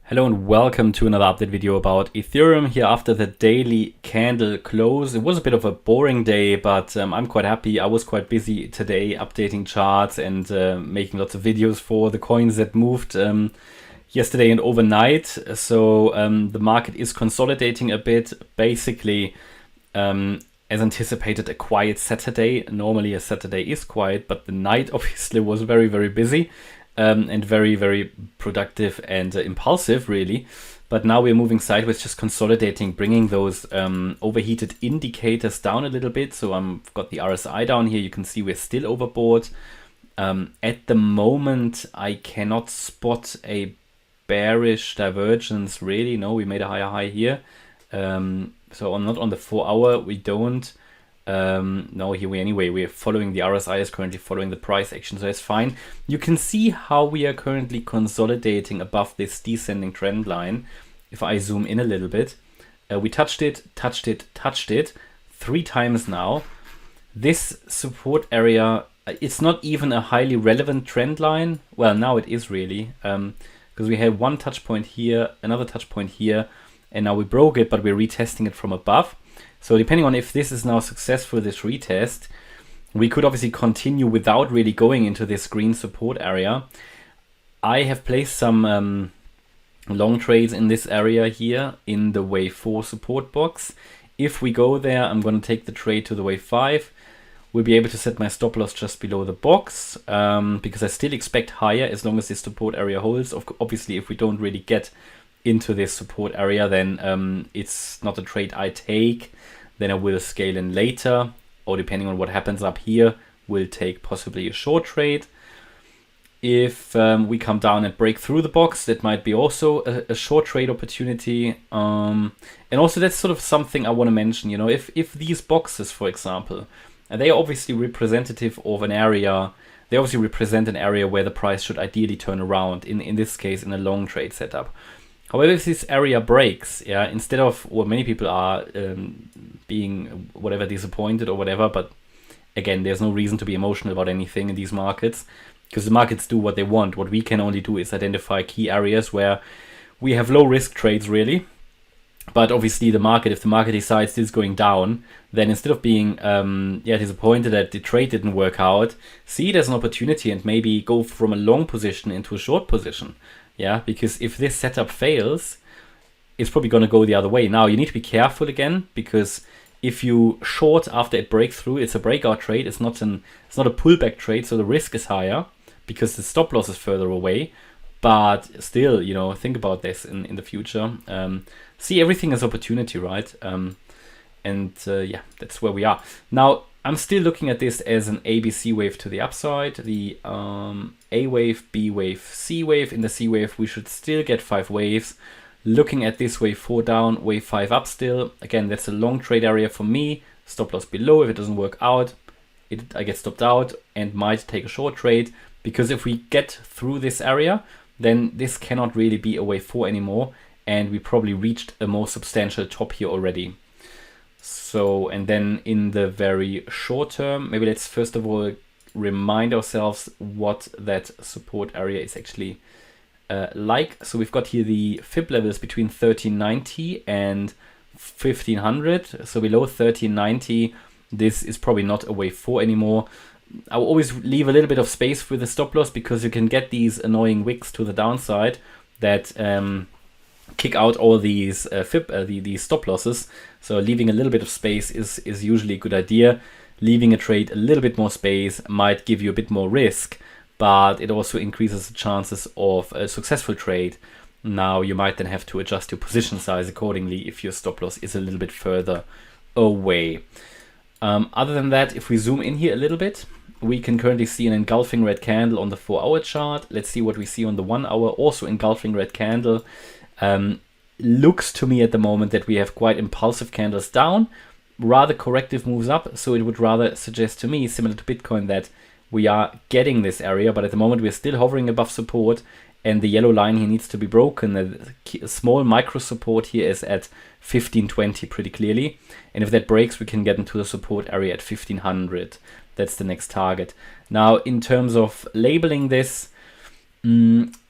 Hello and welcome to another update video about Ethereum here after the daily candle close. It was a bit of a boring day, but I'm quite happy. I was quite busy today updating charts and making lots of videos for the coins that moved yesterday and overnight. So the market is consolidating a bit. Basically, as anticipated, a quiet Saturday. Normally a Saturday is quiet, but the night obviously was very, very busy. And very, very productive and impulsive, really. But now we're moving sideways, just consolidating, bringing those overheated indicators down a little bit. So I've got the RSI down here. You can see we're still overbought. At the moment, I cannot spot a bearish divergence, really. No, we made a higher high here. So not on the 4 hour, we don't. No, here we're following the RSI is currently following the price action, so it's fine. You can see how we are currently consolidating above this descending trend line. If I zoom in a little bit, we touched it 3 times now. This support area, it's not even a highly relevant trend line. Well, now it is really, because we had one touch point here, another touch point here, and now we broke it, but we're retesting it from above. So depending on if this is now successful, this retest, we could obviously continue without really going into this green support area. I have placed some long trades in this area here in the wave 4 support box. If we go there, I'm going to take the trade to the wave 5. We'll be able to set my stop loss just below the box because I still expect higher as long as this support area holds. Obviously, if we don't really get into this support area, then it's not a trade I take. Then I will scale in later, or depending on what happens up here, we'll take possibly a short trade. If we come down and break through the box, that might be also a short trade opportunity. And also that's sort of something I want to mention, you know, if these boxes, for example, they are obviously representative of an area, they obviously represent an area where the price should ideally turn around, in this case, in a long trade setup. However, if this area breaks, yeah, instead of what many people are being whatever disappointed or whatever, but again, there's no reason to be emotional about anything in these markets because the markets do what they want. What we can only do is identify key areas where we have low risk trades, really. But obviously, the market, if the market decides it's going down, then instead of being disappointed that the trade didn't work out, see it as an opportunity and maybe go from a long position into a short position. Yeah, because if this setup fails, it's probably going to go the other way. Now, you need to be careful again, because if you short after it breaks through, it's a breakout trade. It's not a pullback trade, so the risk is higher because the stop loss is further away. But still, you know, think about this in the future. See everything as opportunity, right? Yeah, that's where we are. Now, I'm still looking at this as an ABC wave to the upside. The A wave, B wave, C wave. In the C wave, we should still get 5 waves. Looking at this wave 4 down, wave 5 up still. Again, that's a long trade area for me. Stop loss below. If it doesn't work out, I get stopped out and might take a short trade. Because if we get through this area, then this cannot really be a wave 4 anymore. And we probably reached a more substantial top here already. So, and then in the very short term, maybe let's first of all remind ourselves what that support area is actually like. So we've got here the fib levels between 1390 and 1500. So below 1390, this is probably not a wave 4 anymore. I will always leave a little bit of space with the stop loss because you can get these annoying wicks to the downside that kick out all these these stop losses. So leaving a little bit of space is usually a good idea. Leaving a trade a little bit more space might give you a bit more risk, but it also increases the chances of a successful trade. Now you might then have to adjust your position size accordingly if your stop loss is a little bit further away. Other than that, if we zoom in here a little bit, we can currently see an engulfing red candle on the 4-hour chart. Let's see what we see on the 1 hour, also engulfing red candle. Looks to me at the moment that we have quite impulsive candles down, rather corrective moves up. So it would rather suggest to me, similar to Bitcoin, that we are getting this area, but at the moment we're still hovering above support and the yellow line here needs to be broken. A small micro support here is at 1520 pretty clearly. And if that breaks, we can get into the support area at 1500. That's the next target. Now, in terms of labeling this,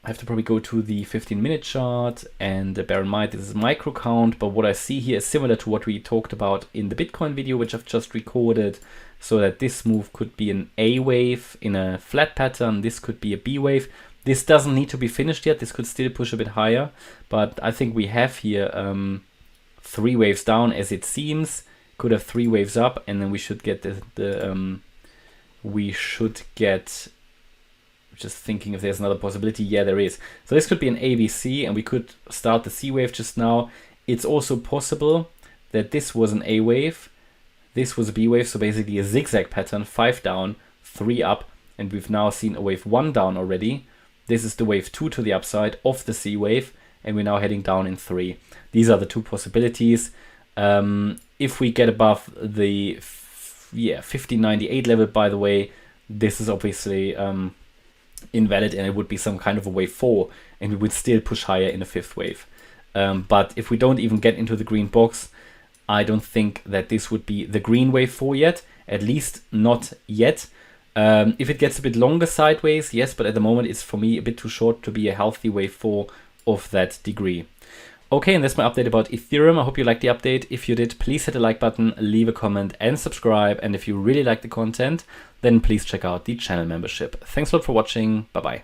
I have to probably go to the 15-minute chart, and bear in mind this is micro count, but what I see here is similar to what we talked about in the Bitcoin video, which I've just recorded, so that this move could be an A wave in a flat pattern, this could be a B wave. This doesn't need to be finished yet, this could still push a bit higher, but I think we have here 3 waves down as it seems, could have 3 waves up, and then we should get just thinking if there's another possibility. Yeah, there is. So this could be an ABC, and we could start the C wave just now. It's also possible that this was an A wave, this was a B wave, so basically a zigzag pattern, 5 down, 3 up, and we've now seen a wave 1 down already. This is the wave 2 to the upside of the C wave, and we're now heading down in 3. These are the 2 possibilities. If we get above the 1598 level, by the way, this is obviously invalid, and it would be some kind of a wave 4, and we would still push higher in a 5th wave. But if we don't even get into the green box, I don't think that this would be the green wave 4 yet, at least not yet. If it gets a bit longer sideways, yes, but at the moment it's for me a bit too short to be a healthy wave 4 of that degree. Okay, and that's my update about Ethereum. I hope you liked the update. If you did, please hit the like button, leave a comment and subscribe. And if you really like the content, then please check out the channel membership. Thanks a lot for watching. Bye-bye.